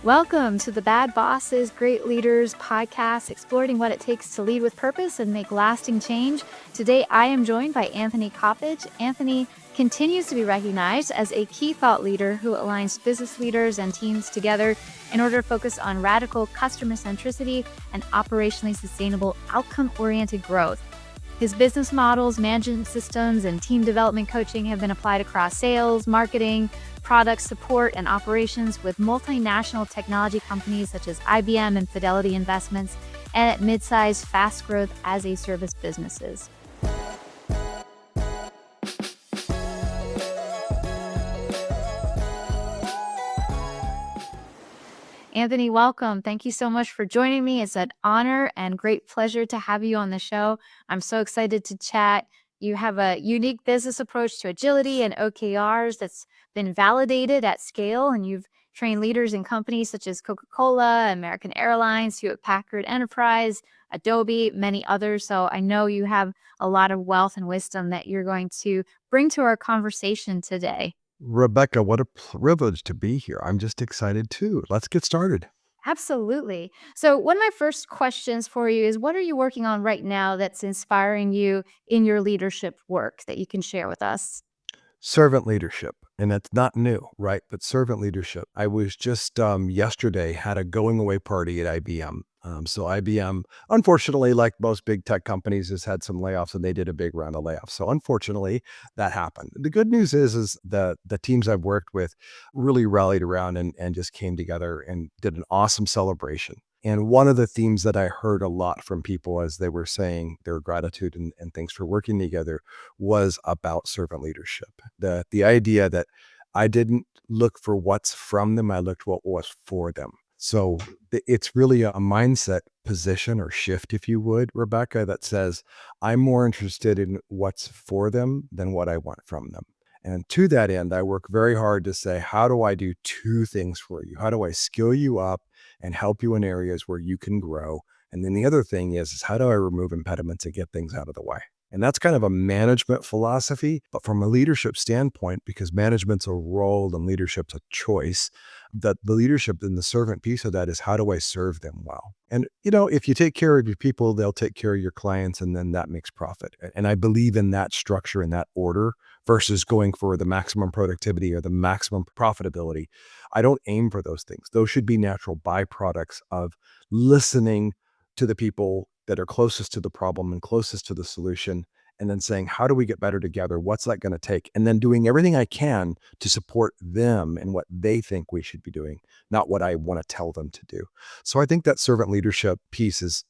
Welcome to the Bad Bosses, Great Leaders podcast, exploring what it takes to lead with purpose and make lasting change. Today, I am joined by Anthony Coppedge. Anthony continues to be recognized as a key thought leader who aligns business leaders and teams together in order to focus on radical customer centricity and operationally sustainable outcome-oriented growth. His business models, management systems, and team development coaching have been applied across sales, marketing, product support, and operations with multinational technology companies such as IBM and Fidelity Investments, and at mid-sized, fast-growth as-a-service businesses. Anthony, welcome. Thank you so much for joining me. It's an honor and great pleasure to have you on the show. I'm so excited to chat. You have a unique business approach to agility and OKRs that's been validated at scale, and you've trained leaders in companies such as Coca-Cola, American Airlines, Hewlett-Packard Enterprise, Adobe, many others. So I know you have a lot of wealth and wisdom that you're going to bring to our conversation today. Rebecca, what a privilege to be here. I'm just excited too. Let's get started. Absolutely. So one of my first questions for you is, what are you working on right now that's inspiring you in your leadership work that you can share with us? Servant leadership. And that's not new, right? But servant leadership. I was just yesterday had a going away party at IBM. So IBM, unfortunately, like most big tech companies, has had some layoffs, and they did a big round of layoffs. So unfortunately, that happened. The good news is the teams I've worked with really rallied around and just came together and did an awesome celebration. And one of the themes that I heard a lot from people as they were saying their gratitude and thanks for working together was about servant leadership. The idea that I didn't look for what's from them, I looked what was for them. So it's really a mindset position or shift, if you would, Rebecca, that says, I'm more interested in what's for them than what I want from them. And to that end, I work very hard to say, how do I do two things for you? How do I skill you up and help you in areas where you can grow? And then the other thing is how do I remove impediments and get things out of the way? And that's kind of a management philosophy, but from a leadership standpoint, because management's a role and leadership's a choice, that the leadership and the servant piece of that is how do I serve them well? And, if you take care of your people, they'll take care of your clients, and then that makes profit. And I believe in that structure, in that order, versus going for the maximum productivity or the maximum profitability. I don't aim for those things. Those should be natural byproducts of listening to the people that are closest to the problem and closest to the solution, and then saying, how do we get better together? What's that going to take? And then doing everything I can to support them and what they think we should be doing, not what I want to tell them to do. So I think that servant leadership piece is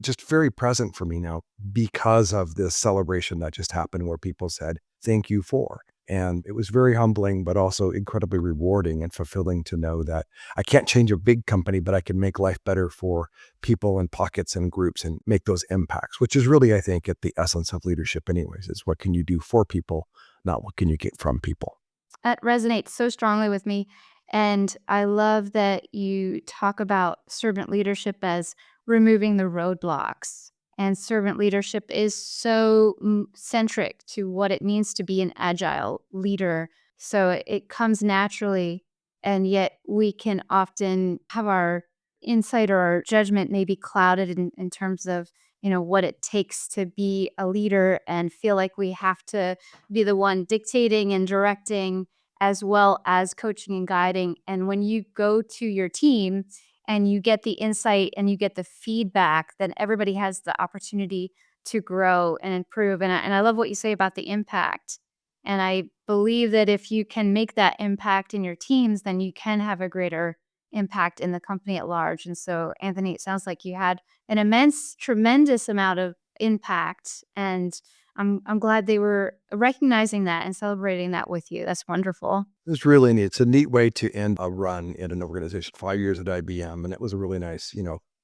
just very present for me now because of this celebration that just happened where people said, thank you for. And it was very humbling, but also incredibly rewarding and fulfilling to know that I can't change a big company, but I can make life better for people and pockets and groups and make those impacts, which is really, I think, at the essence of leadership anyways, is what can you do for people, not what can you get from people. That resonates so strongly with me. And I love that you talk about servant leadership as removing the roadblocks. And servant leadership is so centric to what it means to be an agile leader. So it comes naturally, and yet we can often have our insight or our judgment maybe clouded in terms of, what it takes to be a leader, and feel like we have to be the one dictating and directing as well as coaching and guiding. And when you go to your team and you get the insight and you get the feedback, then everybody has the opportunity to grow and improve. And I love what you say about the impact. And I believe that if you can make that impact in your teams, then you can have a greater impact in the company at large. And so, Anthony, it sounds like you had an immense, tremendous amount of impact. And I'm glad they were recognizing that and celebrating that with you. That's wonderful. It's really neat. It's a neat way to end a run in an organization, 5 years at IBM. And it was a really nice,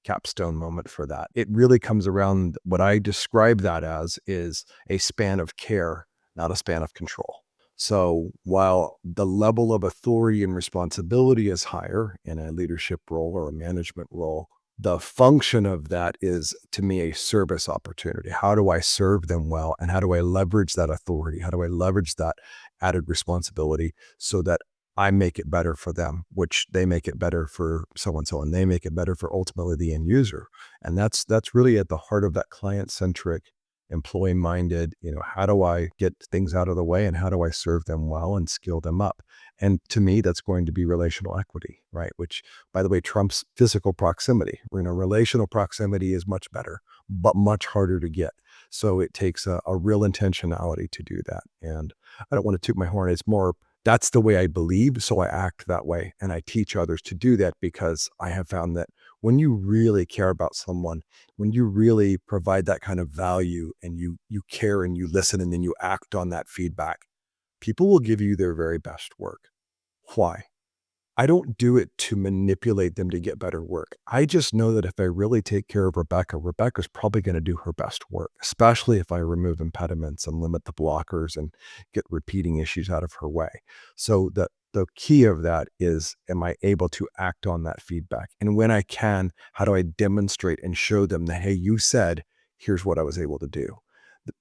capstone moment for that. It really comes around, what I describe that as is a span of care, not a span of control. So while the level of authority and responsibility is higher in a leadership role or a management role, the function of that is, to me, a service opportunity. How do I serve them well? And how do I leverage that authority? How do I leverage that added responsibility so that I make it better for them, which they make it better for so and so, and they make it better for ultimately the end user. And that's really at the heart of that client-centric, employee-minded, how do I get things out of the way and how do I serve them well and skill them up? And to me, that's going to be relational equity, right? Which, by the way, trumps physical proximity. Relational proximity is much better, but much harder to get. So it takes a real intentionality to do that. And I don't want to toot my horn. It's more, that's the way I believe. So I act that way. And I teach others to do that because I have found that when you really care about someone, when you really provide that kind of value and you care and you listen and then you act on that feedback, people will give you their very best work. Why? I don't do it to manipulate them to get better work. I just know that if I really take care of Rebecca, Rebecca's probably going to do her best work, especially if I remove impediments and limit the blockers and get repeating issues out of her way. So the key of that is, am I able to act on that feedback? And when I can, how do I demonstrate and show them that, hey, you said, here's what I was able to do.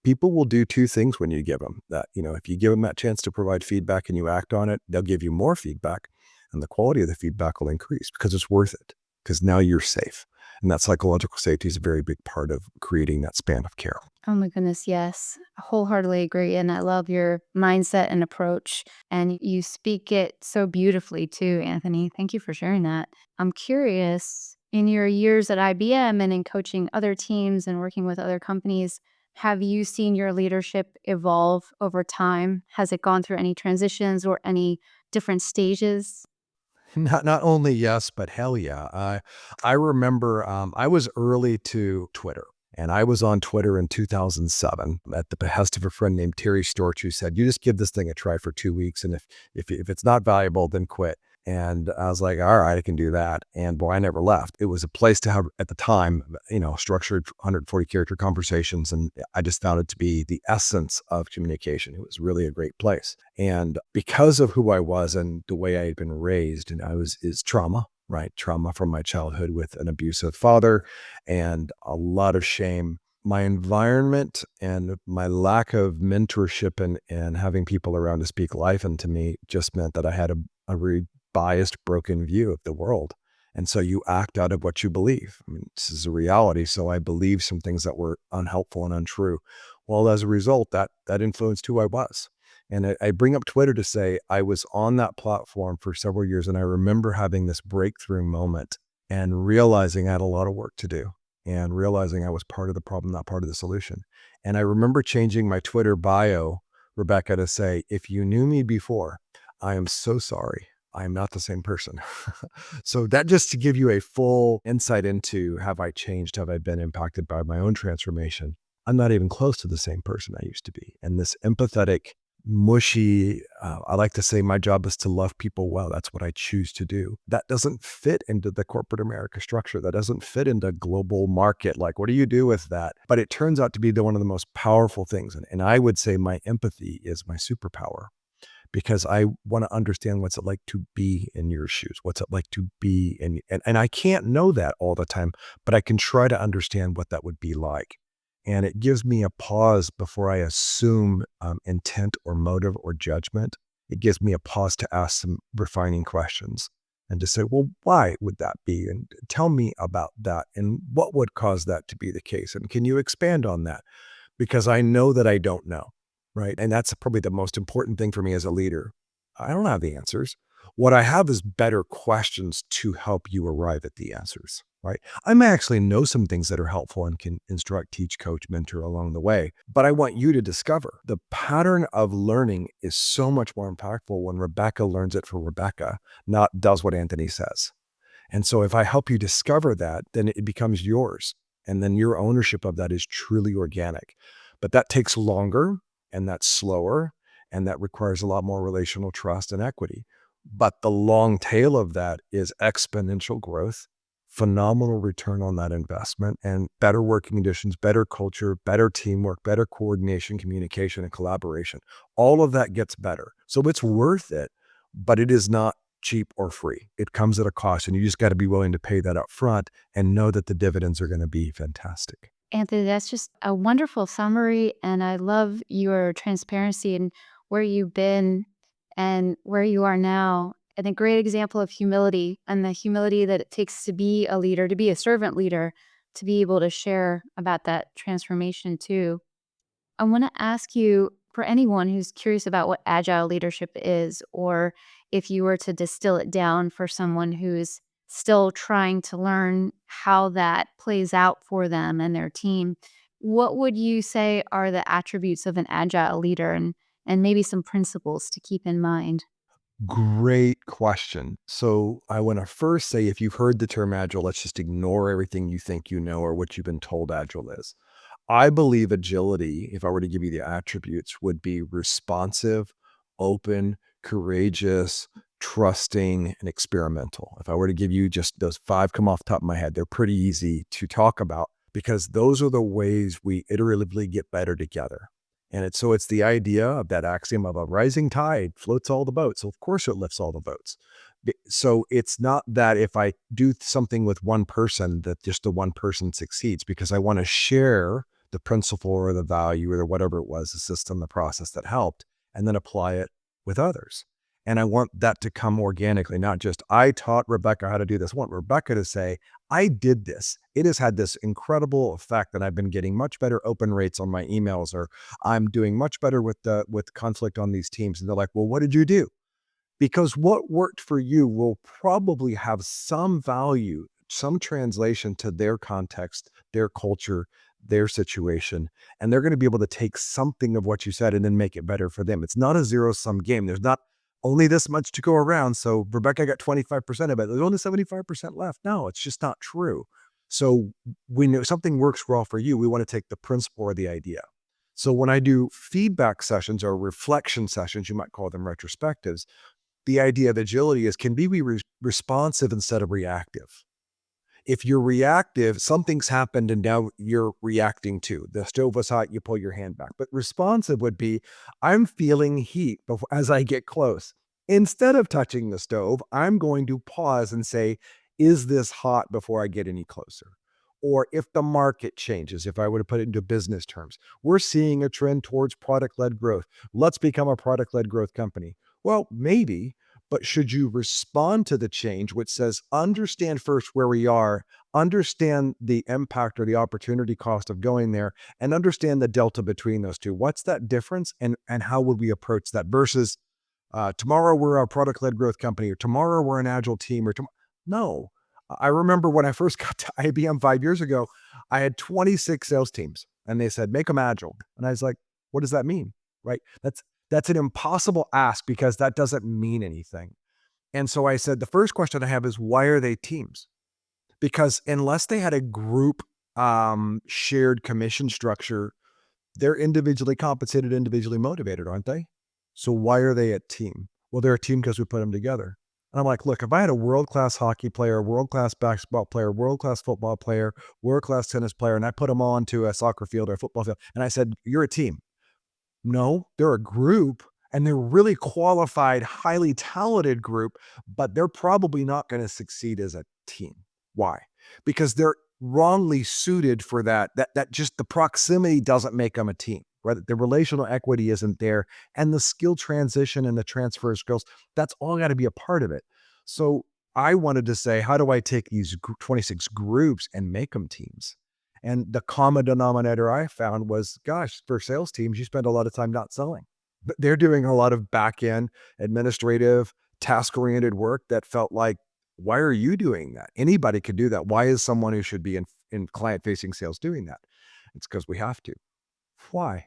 People will do two things when you give them that. If you give them that chance to provide feedback and you act on it, they'll give you more feedback and the quality of the feedback will increase because it's worth it, because now you're safe. And that psychological safety is a very big part of creating that span of care. Oh my goodness, yes. I wholeheartedly agree. And I love your mindset and approach. And you speak it so beautifully too, Anthony. Thank you for sharing that. I'm curious, in your years at IBM and in coaching other teams and working with other companies, have you seen your leadership evolve over time? Has it gone through any transitions or any different stages? Not only yes, but hell yeah. I remember I was early to Twitter. And I was on Twitter in 2007 at the behest of a friend named Terry Storch, who said, "You just give this thing a try for 2 weeks, and if it's not valuable, then quit." And I was like, "All right, I can do that." And boy, I never left. It was a place to have at the time, structured 140 character conversations, and I just found it to be the essence of communication. It was really a great place. And because of who I was and the way I had been raised, and is trauma, right? Trauma from my childhood with an abusive father and a lot of shame. My environment and my lack of mentorship and having people around to speak life into me just meant that I had a very biased, broken view of the world. And so you act out of what you believe. I mean, this is a reality. So I believed some things that were unhelpful and untrue. Well, as a result, that influenced who I was. And I bring up Twitter to say I was on that platform for several years. And I remember having this breakthrough moment and realizing I had a lot of work to do and realizing I was part of the problem, not part of the solution. And I remember changing my Twitter bio, Rebecca, to say, if you knew me before, I am so sorry. I am not the same person. So that just to give you a full insight into, have I changed? Have I been impacted by my own transformation? I'm not even close to the same person I used to be. And this empathetic, mushy, I like to say my job is to love people well. That's what I choose to do. That doesn't fit into the corporate America structure. That doesn't fit into global market. Like, what do you do with that? But it turns out to be one of the most powerful things. And I would say my empathy is my superpower, because I want to understand what's it like to be in your shoes. What's it like to be in, and I can't know that all the time, but I can try to understand what that would be like. And it gives me a pause before I assume intent or motive or judgment. It gives me a pause to ask some refining questions and to say, well, why would that be? And tell me about that. And what would cause that to be the case? And can you expand on that? Because I know that I don't know, right? And that's probably the most important thing for me as a leader. I don't have the answers. What I have is better questions to help you arrive at the answers, right? I may actually know some things that are helpful and can instruct, teach, coach, mentor along the way, but I want you to discover the pattern of learning is so much more impactful when Rebecca learns it for Rebecca, not does what Anthony says. And so if I help you discover that, then it becomes yours. And then your ownership of that is truly organic. But that takes longer and that's slower and that requires a lot more relational trust and equity. But the long tail of that is exponential growth, phenomenal return on that investment, and better working conditions, better culture, better teamwork, better coordination, communication, and collaboration. All of that gets better. So it's worth it, but it is not cheap or free. It comes at a cost, and you just got to be willing to pay that up front and know that the dividends are going to be fantastic. Anthony, that's just a wonderful summary. And I love your transparency and where you've been and where you are now, and a great example of humility and the humility that it takes to be a leader, to be a servant leader, to be able to share about that transformation too. I want to ask you, for anyone who's curious about what agile leadership is, or if you were to distill it down for someone who's still trying to learn how that plays out for them and their team, what would you say are the attributes of an agile leader, and maybe some principles to keep in mind? Great question. So I want to first say, if you've heard the term agile, let's just ignore everything you think you know or what you've been told agile is. I believe agility, if I were to give you the attributes, would be responsive, open, courageous, trusting, and experimental. If I were to give you just those five, come off the top of my head, they're pretty easy to talk about because those are the ways we iteratively get better together. And it's the idea of that axiom of a rising tide floats all the boats. So of course it lifts all the boats. So it's not that if I do something with one person that just the one person succeeds, because I want to share the principle or the value or whatever it was, the system, the process that helped, and then apply it with others. And I want that to come organically, not just I taught Rebecca how to do this. I want Rebecca to say, I did this. It has had this incredible effect that I've been getting much better open rates on my emails, or I'm doing much better with conflict on these teams. And they're like, well, what did you do? Because what worked for you will probably have some value, some translation to their context, their culture, their situation, and they're going to be able to take something of what you said and then make it better for them. It's not a zero sum game. There's not only this much to go around. So Rebecca got 25% of it. There's only 75% left. No, it's just not true. So when something works well for you, we want to take the principle or the idea. So when I do feedback sessions or reflection sessions, you might call them retrospectives, the idea of agility is, can be responsive instead of reactive. If you're reactive, something's happened and now you're reacting to. The stove was hot, you pull your hand back. But responsive would be, I'm feeling heat as I get close. Instead of touching the stove, I'm going to pause and say, is this hot before I get any closer? Or if the market changes, if I were to put it into business terms, we're seeing a trend towards product led growth. Let's become a product led growth company. Well, maybe, but should you respond to the change, which says, understand first where we are, understand the impact or the opportunity cost of going there, and understand the delta between those two? What's that difference? And how would we approach that versus tomorrow we're a product led growth company, or tomorrow we're an agile team, or no. I remember when I first got to IBM 5 years ago, I had 26 sales teams and they said, make them agile. And I was like, what does that mean? Right? That's an impossible ask because that doesn't mean anything. And so I said, the first question I have is, why are they teams? Because unless they had a group shared commission structure, they're individually compensated, individually motivated, aren't they? So why are they a team? Well, they're a team because we put them together. And I'm like, look, if I had a world-class hockey player, world-class basketball player, world-class football player, world-class tennis player, and I put them all onto a soccer field or a football field, and I said, you're a team. No, they're a group and they're really qualified, highly talented group, but they're probably not going to succeed as a team. Why? Because they're wrongly suited for that just the proximity doesn't make them a team. Right? The relational equity isn't there, and the skill transition and the transfer of skills, that's all got to be a part of it. So I wanted to say, how do I take these 26 groups and make them teams? And the common denominator I found was, gosh, for sales teams, you spend a lot of time not selling. But they're doing a lot of back end, administrative, task oriented work that felt like, why are you doing that? Anybody could do that. Why is someone who should be in client facing sales doing that? It's because we have to. Why?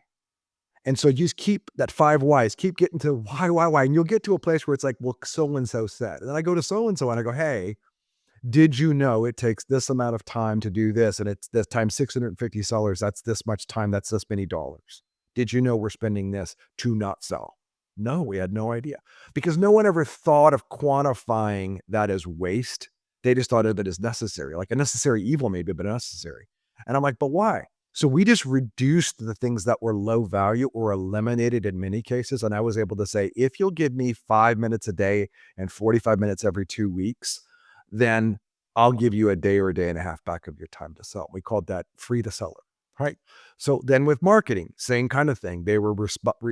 And so you just keep that five whys, keep getting to why. And you'll get to a place where it's like, well, so and so said. And then I go to so and so and I go, hey, did you know it takes this amount of time to do this? And it's this time $650. That's this much time. That's this many dollars. Did you know we're spending this to not sell? No, we had no idea because no one ever thought of quantifying that as waste. They just thought of it as necessary, like a necessary evil maybe, but necessary. And I'm like, but why? So we just reduced the things that were low value or eliminated in many cases. And I was able to say, if you'll give me 5 minutes a day and 45 minutes every 2 weeks, then I'll give you a day or a day and a half back of your time to sell. We called that free to seller. right? So then with marketing, same kind of thing. They were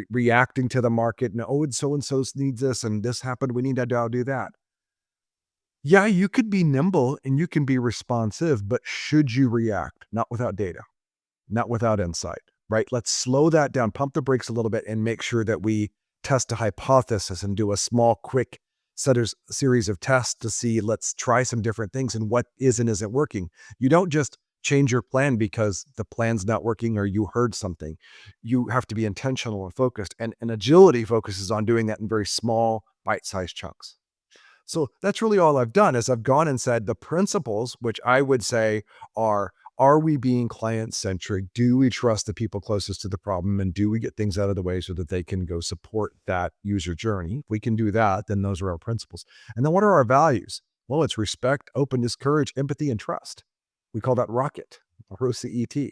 reacting to the market and, oh, and so needs this and this happened. We need to do that. Yeah, you could be nimble and you can be responsive, but should you react? Not without data, not without insight, right? Let's slow that down, pump the brakes a little bit, and make sure that we test a hypothesis and do a small, quick series of tests to see, let's try some different things and what is and isn't working. You don't just change your plan because the plan's not working or you heard something. You have to be intentional and focused. And agility focuses on doing that in very small, bite-sized chunks. So that's really all I've done is I've gone and said the principles, which I would say are we being client centric? Do we trust the people closest to the problem? And do we get things out of the way so that they can go support that user journey? If we can do that, then those are our principles. And then what are our values? Well, it's respect, openness, courage, empathy, and trust. We call that ROCKET, ROCET.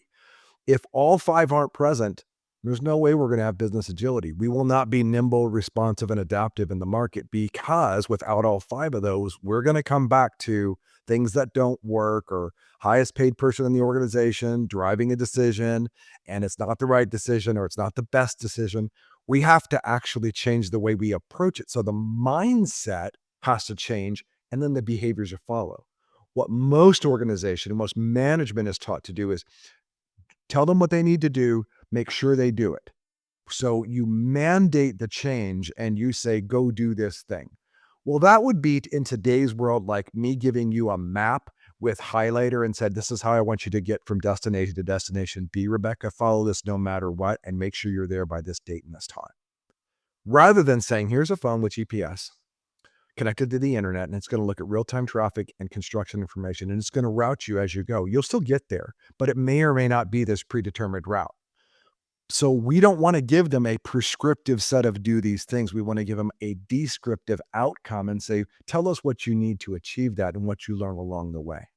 If all five aren't present, there's no way we're going to have business agility. We will not be nimble, responsive, and adaptive in the market because without all five of those, we're going to come back to things that don't work or highest paid person in the organization driving a decision and it's not the right decision or it's not the best decision. We have to actually change the way we approach it. So the mindset has to change and then the behaviors will follow. What most organization and most management is taught to do is tell them what they need to do, make sure they do it. So you mandate the change and you say, go do this thing. Well, that would be in today's world like me giving you a map with highlighter and said, this is how I want you to get from destination to destination B, Rebecca. Follow this no matter what and make sure you're there by this date and this time. Rather than saying, here's a phone with GPS connected to the internet and it's going to look at real-time traffic and construction information and it's going to route you as you go. You'll still get there, but it may or may not be this predetermined route. So we don't want to give them a prescriptive set of do these things. We want to give them a descriptive outcome and say, tell us what you need to achieve that and what you learn along the way.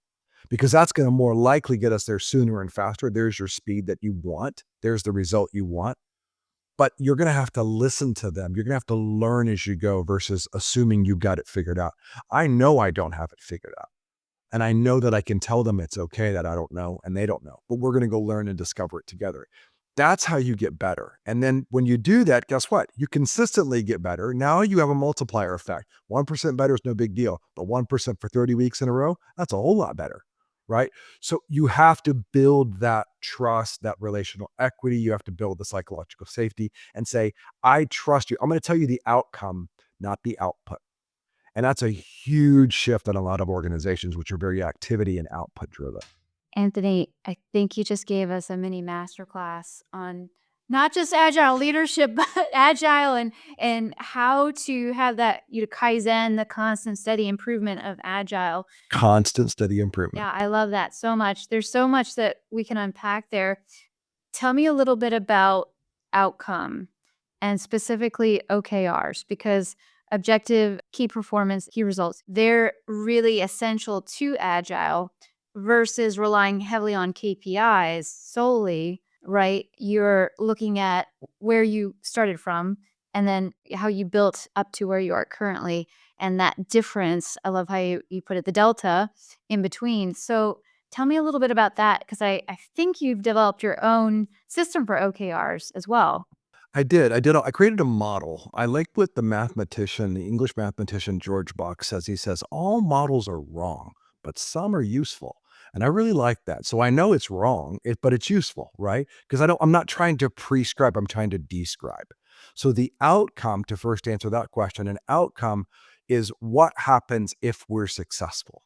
Because that's going to more likely get us there sooner and faster. There's your speed that you want. There's the result you want. But you're going to have to listen to them. You're going to have to learn as you go versus assuming you've got it figured out. I know I don't have it figured out. And I know that I can tell them it's okay that I don't know and they don't know, but we're going to go learn and discover it together. That's how you get better. And then when you do that, guess what? You consistently get better. Now you have a multiplier effect. 1% better is no big deal, but 1% for 30 weeks in a row, that's a whole lot better, right? So you have to build that trust, that relational equity. You have to build the psychological safety and say, I trust you. I'm going to tell you the outcome, not the output. And that's a huge shift in a lot of organizations, which are very activity and output driven. Anthony, I think you just gave us a mini masterclass on not just agile leadership, but agile and how to have that kaizen, the constant steady improvement of agile. Constant steady improvement. Yeah, I love that so much. There's so much that we can unpack there. Tell me a little bit about outcome and specifically OKRs because objective, key performance, key results, they're really essential to agile versus relying heavily on KPIs solely, right? You're looking at where you started from and then how you built up to where you are currently. And that difference, I love how you put it, the delta in between. So tell me a little bit about that because I think you've developed your own system for OKRs as well. I did. I created a model. I like what the mathematician, the English mathematician George Box says. He says, all models are wrong, but some are useful. And I really like that. So I know it's wrong, but it's useful, right? Because I'm not trying to prescribe, I'm trying to describe. So the outcome, to first answer that question, an outcome is what happens if we're successful.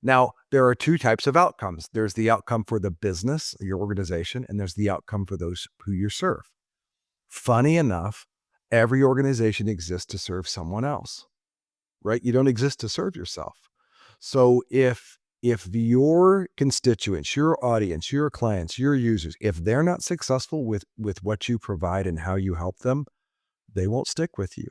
Now, there are two types of outcomes. There's the outcome for the business, your organization, and there's the outcome for those who you serve. Funny enough, every organization exists to serve someone else, right? You don't exist to serve yourself. So if your constituents, your audience, your clients, your users, if they're not successful with what you provide and how you help them, they won't stick with you.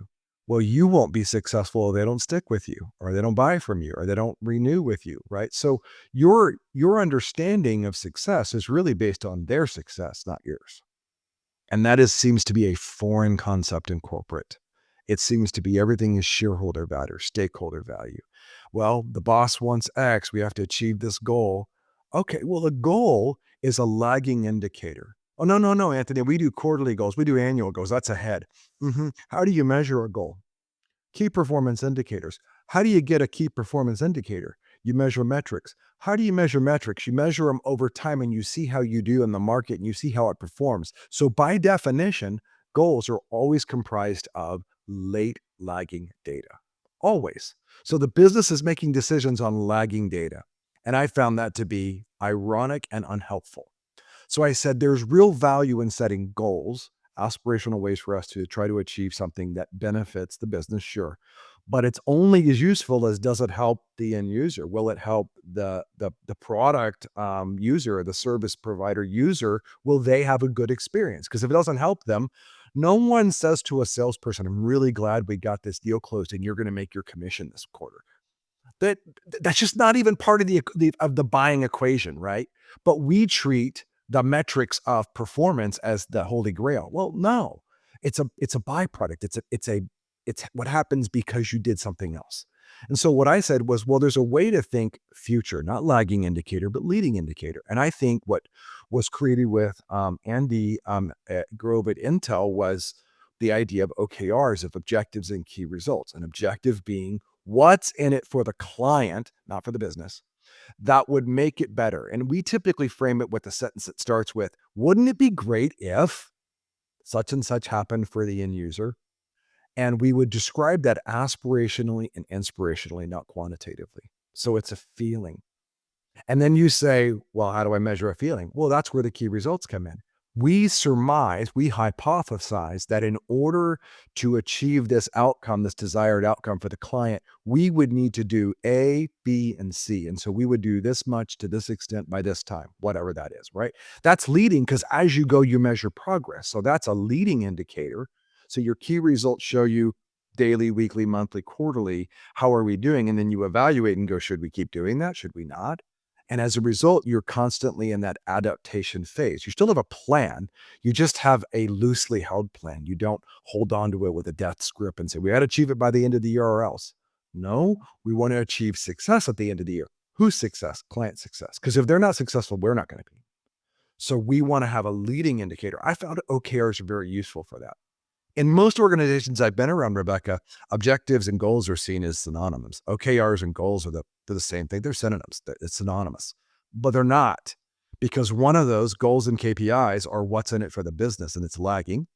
Well, you won't be successful if they don't stick with you or they don't buy from you or they don't renew with you, right? So your understanding of success is really based on their success, not yours. And that seems to be a foreign concept in corporate. It seems to be everything is shareholder value, stakeholder value. Well, the boss wants X, we have to achieve this goal. Okay, well, the goal is a lagging indicator. Oh, no, no, no, Anthony, we do quarterly goals. We do annual goals. That's ahead. How do you measure a goal? Key performance indicators. How do you get a key performance indicator? You measure metrics. How do you measure metrics? You measure them over time and you see how you do in the market and you see how it performs. So, by definition, goals are always comprised of late lagging data. Always. So, the business is making decisions on lagging data. And I found that to be ironic and unhelpful. So I said, there's real value in setting goals, aspirational ways for us to try to achieve something that benefits the business, sure. But it's only as useful as does it help the end user? Will it help the product user or the service provider user? Will they have a good experience? Because if it doesn't help them, no one says to a salesperson, I'm really glad we got this deal closed and you're going to make your commission this quarter. That that's just not even part of the buying equation, right? But we treat the metrics of performance as the holy grail. Well, no. It's a byproduct. It's what happens because you did something else. And so what I said was, well, there's a way to think future, not lagging indicator, but leading indicator. And I think what was created with Andy Grove at Intel was the idea of OKRs, of objectives and key results. An objective being what's in it for the client, not for the business, that would make it better. And we typically frame it with a sentence that starts with, wouldn't it be great if such and such happened for the end user? And we would describe that aspirationally and inspirationally, not quantitatively. So it's a feeling. And then you say, well, how do I measure a feeling? Well, that's where the key results come in. We surmise, we hypothesize that in order to achieve this outcome, this desired outcome for the client, we would need to do A, B, and C. And so we would do this much to this extent by this time, whatever that is, right? That's leading because as you go, you measure progress. So that's a leading indicator. So your key results show you daily, weekly, monthly, quarterly, how are we doing? And then you evaluate and go, should we keep doing that? Should we not? And as a result, you're constantly in that adaptation phase. You still have a plan. You just have a loosely held plan. You don't hold on to it with a death grip and say, we got to achieve it by the end of the year or else. No, we want to achieve success at the end of the year. Whose success? Client success. Because if they're not successful, we're not going to be. So we want to have a leading indicator. I found OKRs are very useful for that. In most organizations I've been around, Rebecca, objectives and goals are seen as synonymous. OKRs and goals are they're the same thing. They're synonyms. It's synonymous, but they're not, because one of those goals and KPIs are what's in it for the business and it's lagging.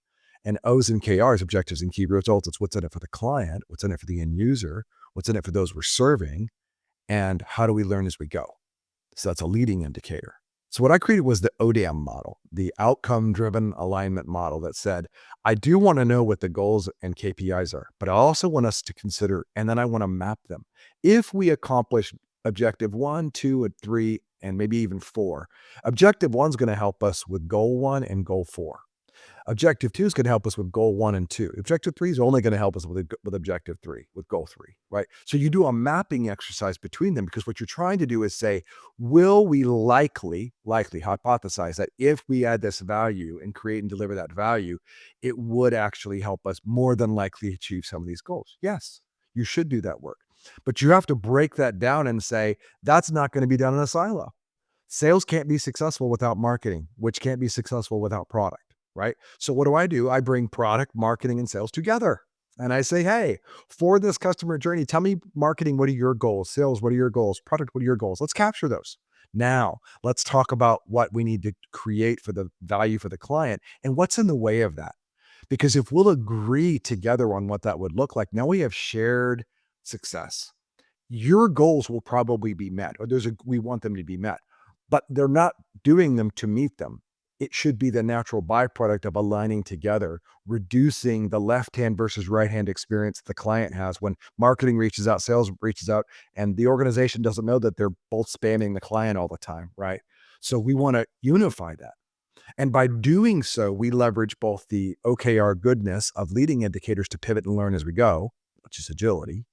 And O's and KRs, objectives and key results, it's what's in it for the client, what's in it for the end user, what's in it for those we're serving, and how do we learn as we go. So that's a leading indicator. So what I created was the ODAM model, the outcome-driven alignment model that said, I do want to know what the goals and KPIs are, but I also want us to consider, and then I want to map them. If we accomplish objective 1, 2, and 3, and maybe even 4, objective 1 is going to help us with goal 1 and goal 4. Objective 2 is going to help us with goal 1 and 2. Objective 3 is only going to help us with objective 3, with goal 3, right? So you do a mapping exercise between them, because what you're trying to do is say, will we likely hypothesize that if we add this value and create and deliver that value, it would actually help us more than likely achieve some of these goals? Yes, you should do that work. But you have to break that down and say, that's not going to be done in a silo. Sales can't be successful without marketing, which can't be successful without product. Right? So what do? I bring product, marketing, and sales together. And I say, hey, for this customer journey, tell me, marketing, what are your goals? Sales, what are your goals? Product, what are your goals? Let's capture those. Now, let's talk about what we need to create for the value for the client and what's in the way of that. Because if we'll agree together on what that would look like, now we have shared success. Your goals will probably be met, or we want them to be met, but they're not doing them to meet them. It should be the natural byproduct of aligning together, reducing the left-hand versus right-hand experience the client has when marketing reaches out, sales reaches out, and the organization doesn't know that they're both spamming the client all the time, right? So we want to unify that. And by doing so, we leverage both the OKR goodness of leading indicators to pivot and learn as we go, which is agility,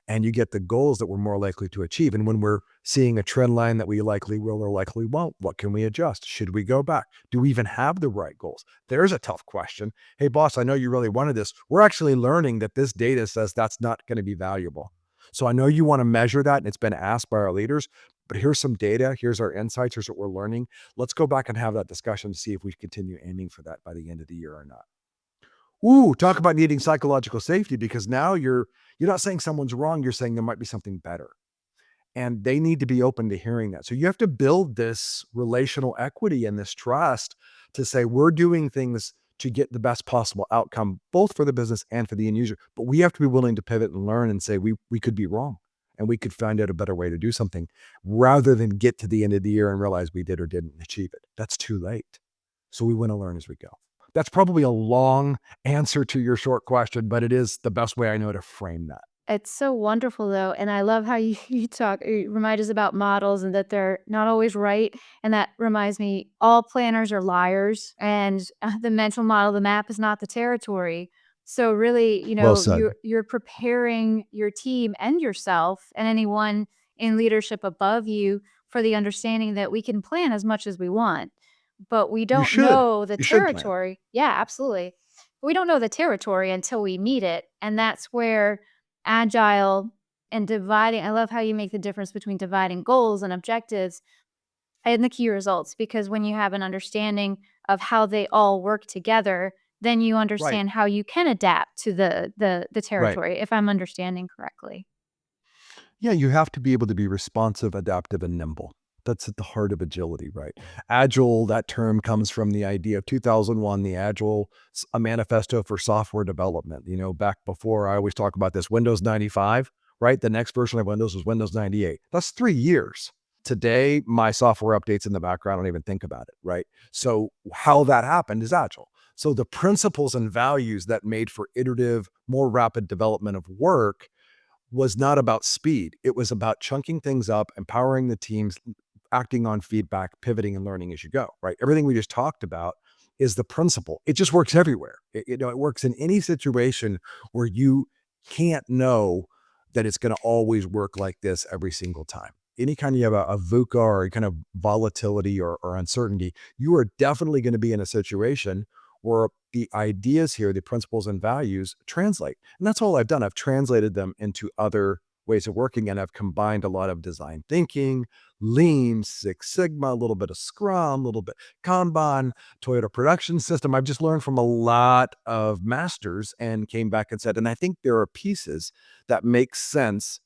and you get the goals that we're more likely to achieve. And when we're seeing a trend line that we likely will or likely won't, what can we adjust? Should we go back? Do we even have the right goals? There's a tough question. Hey, boss, I know you really wanted this. We're actually learning that this data says that's not going to be valuable. So I know you want to measure that, and it's been asked by our leaders, but here's some data. Here's our insights. Here's what we're learning. Let's go back and have that discussion to see if we continue aiming for that by the end of the year or not. Ooh, talk about needing psychological safety, because now you're not saying someone's wrong. You're saying there might be something better, and they need to be open to hearing that. So you have to build this relational equity and this trust to say, we're doing things to get the best possible outcome, both for the business and for the end user. But we have to be willing to pivot and learn and say, we could be wrong, and we could find out a better way to do something, rather than get to the end of the year and realize we did or didn't achieve it. That's too late. So we want to learn as we go. That's probably a long answer to your short question, but it is the best way I know to frame that. It's so wonderful though, and I love how you you remind us about models and that they're not always right, and that reminds me, all planners are liars, and, the mental model, the map is not the territory. So really, Well said. you're preparing your team and yourself and anyone in leadership above you for the understanding that we can plan as much as we want, but we You don't should. know the You should plan. territory. Yeah, absolutely. We don't know the territory until we meet it, and that's where agile and dividing. I love how you make the difference between dividing goals and objectives and the key results, because when you have an understanding of how they all work together, then you Right. understand how you can adapt to the Right. territory, if I'm understanding correctly. Yeah, you have to be able to be responsive, adaptive, and nimble. That's at the heart of agility, right? Agile, that term comes from the idea of 2001, the Agile, a manifesto for software development. Back before, I always talk about this, Windows 95, right? The next version of Windows was Windows 98. That's 3 years. Today, my software updates in the background. I don't even think about it, right? So how that happened is Agile. So the principles and values that made for iterative, more rapid development of work was not about speed. It was about chunking things up, empowering the teams, acting on feedback, pivoting and learning as you go, right? Everything we just talked about is the principle. It just works everywhere. It works in any situation where you can't know that it's going to always work like this every single time. Any kind of a VUCA or a kind of volatility or uncertainty, you are definitely going to be in a situation where the ideas here, the principles and values translate. And that's all I've done. I've translated them into other ways of working, and I've combined a lot of design thinking, Lean, Six Sigma, a little bit of Scrum, a little bit Kanban, Toyota Production System. I've just learned from a lot of masters and came back and said, and I think there are pieces that make sense,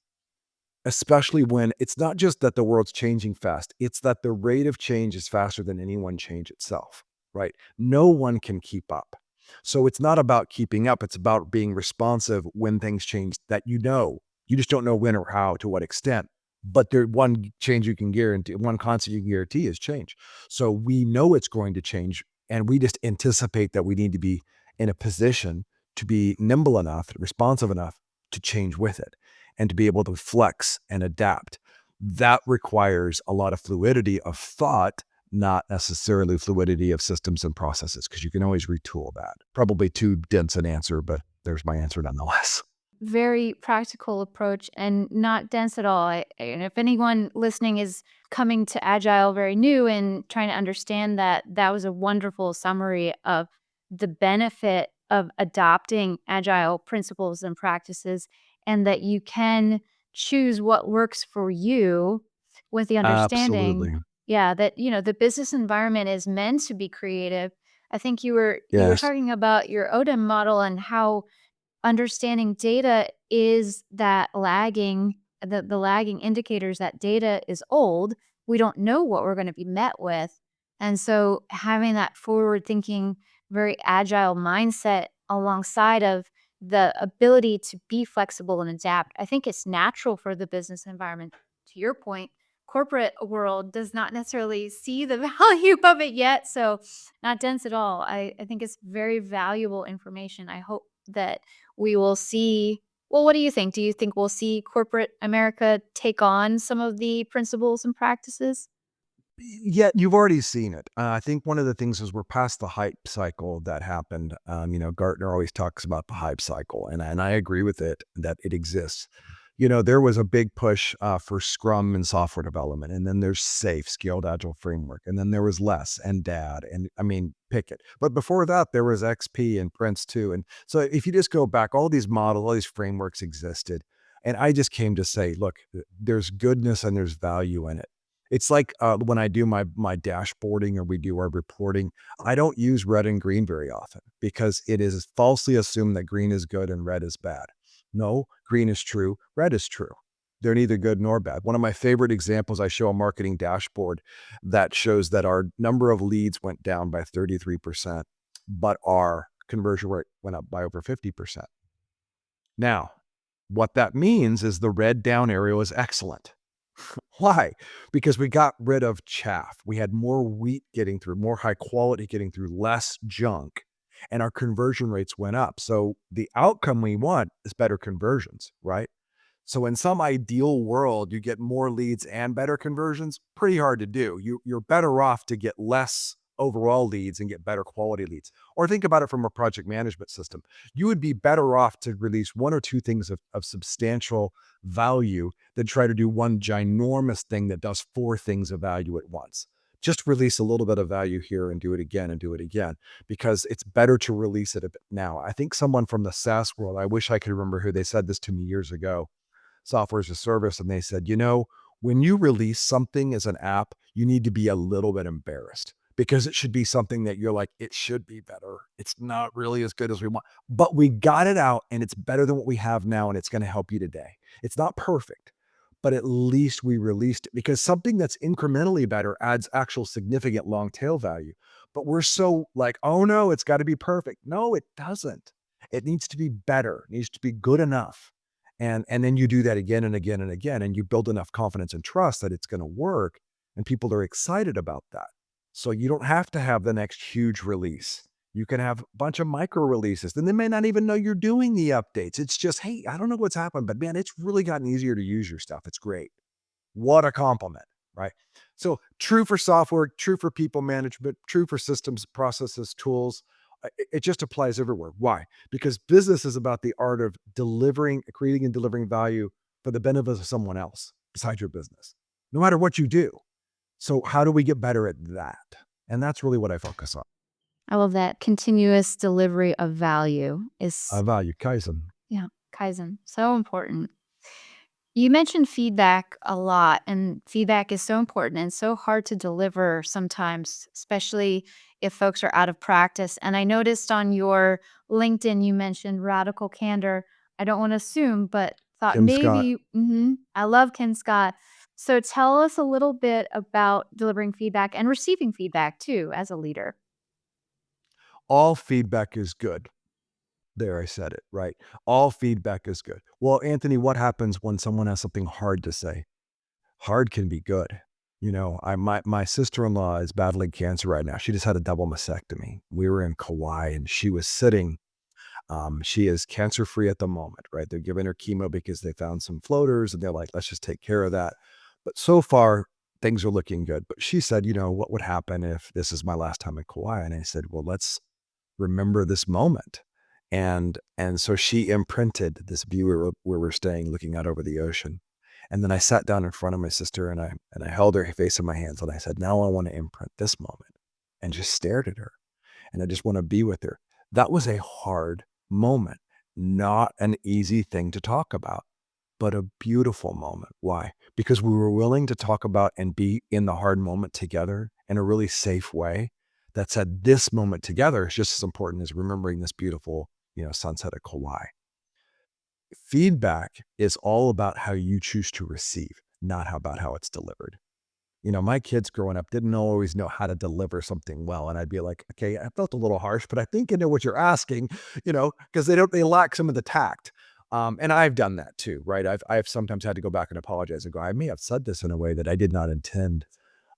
especially when it's not just that the world's changing fast, it's that the rate of change is faster than any one change itself, right? No one can keep up. So it's not about keeping up, it's about being responsive when things change that you just don't know when or how, to what extent. But there one change you can guarantee, one constant you can guarantee is change. So we know it's going to change, and we just anticipate that we need to be in a position to be nimble enough, responsive enough to change with it and to be able to flex and adapt. That requires a lot of fluidity of thought, not necessarily fluidity of systems and processes, because you can always retool that. Probably too dense an answer, but there's my answer nonetheless. Very practical approach and not dense at all. And if anyone listening is coming to Agile very new and trying to understand that, that was a wonderful summary of the benefit of adopting Agile principles and practices, and that you can choose what works for you with the understanding, Absolutely. yeah, that the business environment is meant to be creative. I think you were Yes. talking about your ODM model and how understanding data is that lagging the lagging indicators that data is old. We don't know what we're gonna be met with, and so having that forward-thinking, very agile mindset alongside of the ability to be flexible and adapt, I think it's natural for the business environment. To your point, corporate world does not necessarily see the value of it yet, so not dense at all. I think it's very valuable information. I hope that we will see. Well, what do you think? Do you think we'll see corporate America take on some of the principles and practices? Yeah, you've already seen it. I think one of the things is we're past the hype cycle that happened. Gartner always talks about the hype cycle, and I agree with it that it exists. There was a big push for Scrum and software development, and then there's SAFe, Scaled Agile Framework, and then there was Less and DAD, and I mean, pick it. But before that, there was XP and Prince too. And so if you just go back, all these models, all these frameworks existed. And I just came to say, look, there's goodness and there's value in it. It's like when I do my dashboarding or we do our reporting, I don't use red and green very often because it is falsely assumed that green is good and red is bad. No, green is true, red is true. They're neither good nor bad. One of my favorite examples, I show a marketing dashboard that shows that our number of leads went down by 33%, but our conversion rate went up by over 50%. Now, what that means is the red down arrow is excellent. Why? Because we got rid of chaff. We had more wheat getting through, more high quality getting through, less junk, and our conversion rates went up. So the outcome we want is better conversions, right? So in some ideal world, you get more leads and better conversions. Pretty hard to do. You're better off to get less overall leads and get better quality leads. Or think about it from a project management system. You would be better off to release one or two things of substantial value than try to do one ginormous thing that does four things of value at once. Just release a little bit of value here and do it again and do it again, because it's better to release it a bit now. I think someone from the SaaS world, I wish I could remember who, they said this to me years ago, software as a service. And they said, when you release something as an app, you need to be a little bit embarrassed because it should be something that you're like, it should be better. It's not really as good as we want, but we got it out and it's better than what we have now. And it's going to help you today. It's not perfect, but at least we released it, because something that's incrementally better adds actual significant long tail value. But we're so like, oh no, it's got to be perfect. No, it doesn't. It needs to be better. It needs to be good enough. And then you do that again and again and again, and you build enough confidence and trust that it's going to work, and people are excited about that. So you don't have to have the next huge release. You can have a bunch of micro releases. Then they may not even know you're doing the updates. It's just, hey, I don't know what's happened, but man, it's really gotten easier to use your stuff. It's great. What a compliment, right? So true for software, true for people management, true for systems, processes, tools. It just applies everywhere. Why? Because business is about the art of delivering, creating and delivering value for the benefit of someone else besides your business, no matter what you do. So how do we get better at that? And that's really what I focus on. I love that continuous delivery of value is, Value, Kaizen. yeah, Kaizen, so important. You mentioned feedback a lot, and feedback is so important and so hard to deliver sometimes, especially if folks are out of practice. And I noticed on your LinkedIn, you mentioned radical candor. I don't want to assume, but thought Kim Scott. maybe, I love Ken Scott. So tell us a little bit about delivering feedback and receiving feedback too as a leader. All feedback is good. There, I said it, right? All feedback is good. Well, Anthony, what happens when someone has something hard to say? Hard can be good. My sister-in-law is battling cancer right now. She just had a double mastectomy. We were in Kauai and she was sitting. She is cancer-free at the moment, right? They're giving her chemo because they found some floaters and they're like, let's just take care of that. But so far, things are looking good. But she said, what would happen if this is my last time in Kauai? And I said, well, let's remember this moment. And so she imprinted this view where we're staying, looking out over the ocean. And then I sat down in front of my sister and I held her face in my hands and I said, now I want to imprint this moment, and just stared at her. And I just want to be with her. That was a hard moment, not an easy thing to talk about, but a beautiful moment. Why? Because we were willing to talk about and be in the hard moment together in a really safe way that said this moment together is just as important as remembering this beautiful, sunset at Kauai. Feedback is all about how you choose to receive, not about how it's delivered. My kids growing up didn't always know how to deliver something well. And I'd be like, okay, I felt a little harsh, but I think I know what you're asking, because they lack some of the tact. And I've done that too, right? I've sometimes had to go back and apologize and go, I may have said this in a way that I did not intend.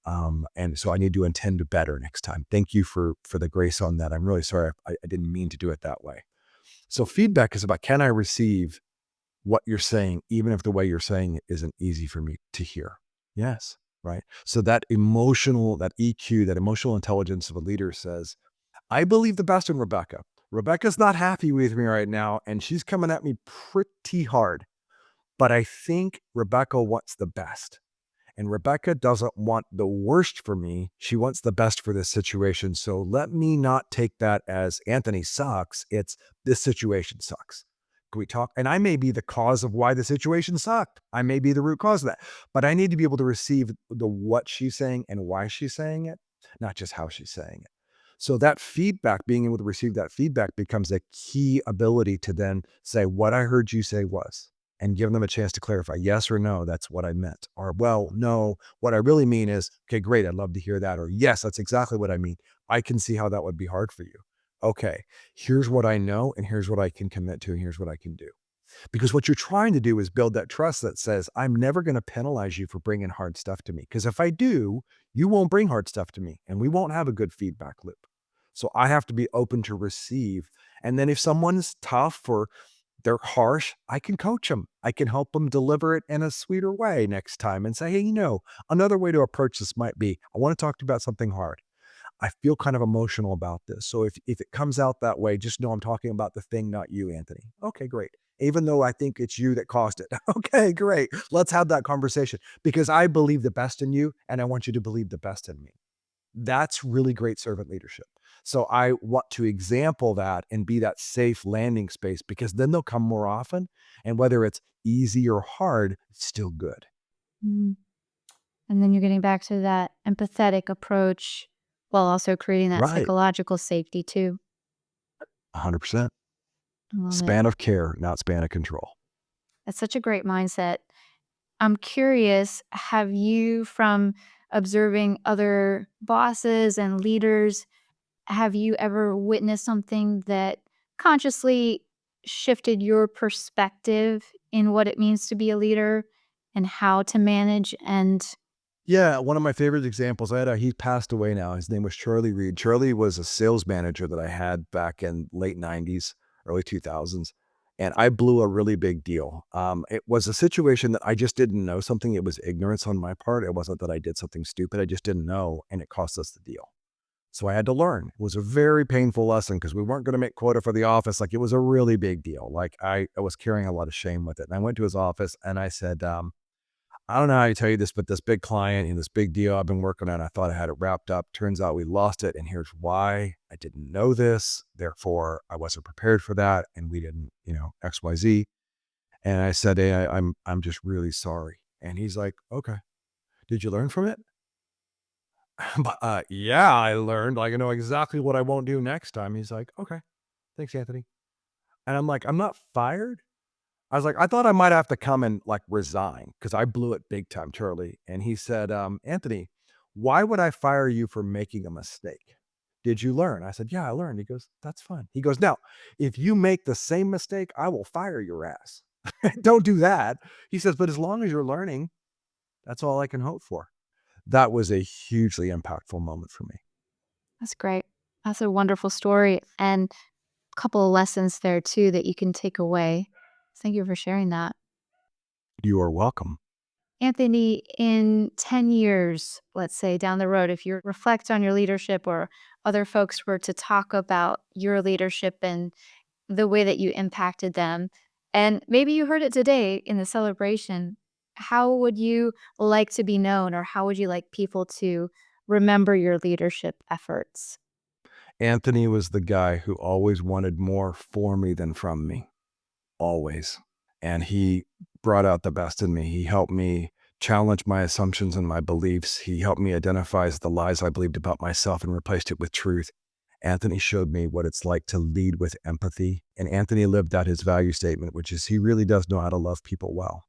And so I need to intend better next time. Thank you for the grace on that. I'm really sorry. I didn't mean to do it that way. So feedback is about, can I receive what you're saying, even if the way you're saying it isn't easy for me to hear? Yes. Right. So that EQ, that emotional intelligence of a leader says, I believe the best in Rebecca. Rebecca's not happy with me right now, and she's coming at me pretty hard, but I think Rebecca wants the best. And Rebecca doesn't want the worst for me. She wants the best for this situation. So let me not take that as Anthony sucks. It's this situation sucks. Can we talk? And I may be the cause of why the situation sucked. I may be the root cause of that, but I need to be able to receive the what she's saying and why she's saying it, not just how she's saying it. So that feedback, being able to receive that feedback becomes a key ability to then say, what I heard you say was, and give them a chance to clarify, yes or no, that's what I meant. Or, well, no, what I really mean is, okay, great, I'd love to hear that. Or, yes, that's exactly what I mean. I can see how that would be hard for you. Okay, here's what I know, and here's what I can commit to, and here's what I can do. Because what you're trying to do is build that trust that says, I'm never going to penalize you for bringing hard stuff to me. Because if I do, you won't bring hard stuff to me and we won't have a good feedback loop. So I have to be open to receive. And then if someone's tough or they're harsh, I can coach them. I can help them deliver it in a sweeter way next time and say, hey, another way to approach this might be, I want to talk to you about something hard. I feel kind of emotional about this. So if it comes out that way, just know I'm talking about the thing, not you, Anthony. Okay, great. Even though I think it's you that caused it. Okay, great. Let's have that conversation because I believe the best in you and I want you to believe the best in me. That's really great servant leadership. So I want to example that and be that safe landing space because then they'll come more often. And whether it's easy or hard, it's still good. Mm. And then you're getting back to that empathetic approach while also creating that Right. psychological safety too. 100%. I love it. Span of care, not span of control. That's such a great mindset. I'm curious, have you, from observing other bosses and leaders, have you ever witnessed something that consciously shifted your perspective in what it means to be a leader and how to manage and Yeah, one of my favorite examples, he passed away now. His name was Charlie Reed. Charlie was a sales manager that I had back in late 90s, early 2000s, and I blew a really big deal. It was a situation that I just didn't know something. It was ignorance on my part. It wasn't that I did something stupid. I just didn't know, and it cost us the deal. So I had to learn. It was a very painful lesson because we weren't going to make quota for the office. Like it was a really big deal. Like I was carrying a lot of shame with it. And I went to his office and I said, I don't know how to tell you this, but this big client and this big deal I've been working on, I thought I had it wrapped up. Turns out we lost it. And here's why. I didn't know this. Therefore, I wasn't prepared for that. And we didn't, XYZ. And I said, hey, I'm just really sorry. And he's like, okay, did you learn from it? But, yeah, I learned. Like, I know exactly what I won't do next time. He's like, okay, thanks, Anthony. And I'm like, I'm not fired. I was like, I thought I might have to come and like resign because I blew it big time, Charlie. And he said, Anthony, why would I fire you for making a mistake? Did you learn? I said, yeah, I learned. He goes, that's fine. He goes, now, if you make the same mistake, I will fire your ass. Don't do that. He says, but as long as you're learning, that's all I can hope for. That was a hugely impactful moment for me. that's great. That's a wonderful story and a couple of lessons there too that you can take away. Thank you for sharing that. You are welcome. Anthony, in 10 years, let's say down the road, if you reflect on your leadership or other folks were to talk about your leadership and the way that you impacted them, and maybe you heard it today in the celebration, how would you like to be known or how would you like people to remember your leadership efforts? Anthony was the guy who always wanted more for me than from me, always. And he brought out the best in me. He helped me challenge my assumptions and my beliefs. He helped me identify the lies I believed about myself and replaced it with truth. Anthony showed me what it's like to lead with empathy. And Anthony lived out his value statement, which is he really does know how to love people well.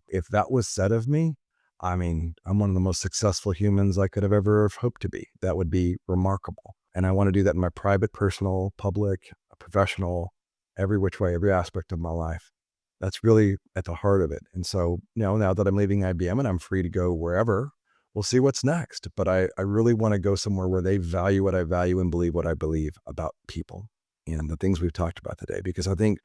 If that was said of me, I mean, I'm one of the most successful humans I could have ever hoped to be. That would be remarkable. And I want to do that in my private, personal, public, professional, every which way, every aspect of my life. That's really at the heart of it. And so, now that I'm leaving IBM and I'm free to go wherever, we'll see what's next. But I really want to go somewhere where they value what I value and believe what I believe about people and the things we've talked about today. Because I think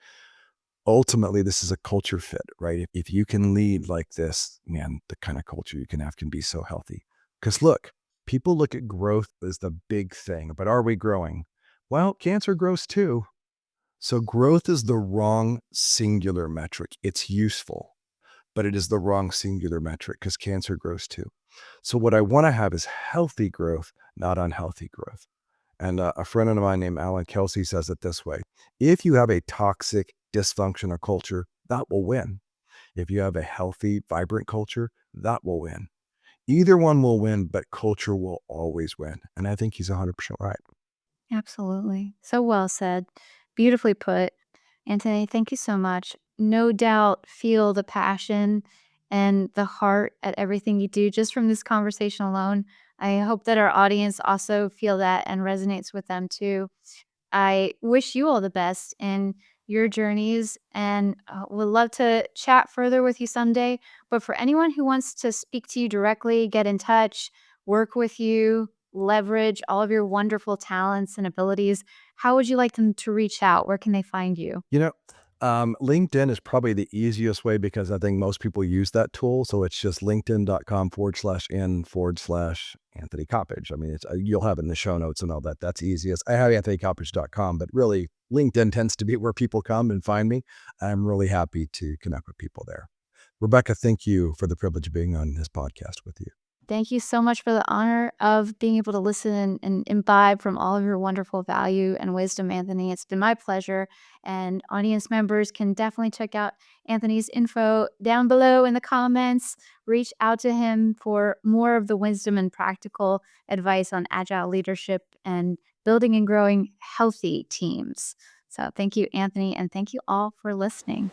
ultimately this is a culture fit, right? If you can lead like this, man, the kind of culture you can have can be so healthy. Because look, people look at growth as the big thing, but are we growing? Well, cancer grows too. So growth is the wrong singular metric. It's useful, but it is the wrong singular metric because cancer grows too. So what I want to have is healthy growth, not unhealthy growth. And a friend of mine named Alan Kelsey says it this way. If you have a toxic, dysfunctional culture, that will win. If you have a healthy, vibrant culture, that will win. Either one will win, but culture will always win. And I think he's 100% right. Absolutely. So well said. Beautifully put. Anthony, thank you so much. No doubt feel the passion and the heart at everything you do just from this conversation alone. I hope that our audience also feel that and resonates with them too. I wish you all the best in your journeys and would love to chat further with you someday. But for anyone who wants to speak to you directly, get in touch, work with you, leverage all of your wonderful talents and abilities, how would you like them to reach out? Where can they find you? You know, LinkedIn is probably the easiest way because I think most people use that tool. So it's just linkedin.com/n/Anthony Coppedge. I mean, you'll have it in the show notes and all that. That's easiest. I have anthonycoppedge.com, but really LinkedIn tends to be where people come and find me. I'm really happy to connect with people there. Rebecca, thank you for the privilege of being on this podcast with you. Thank you so much for the honor of being able to listen and imbibe from all of your wonderful value and wisdom, Anthony. It's been my pleasure. And audience members can definitely check out Anthony's info down below in the comments. Reach out to him for more of the wisdom and practical advice on agile leadership and building and growing healthy teams. So thank you, Anthony, and thank you all for listening.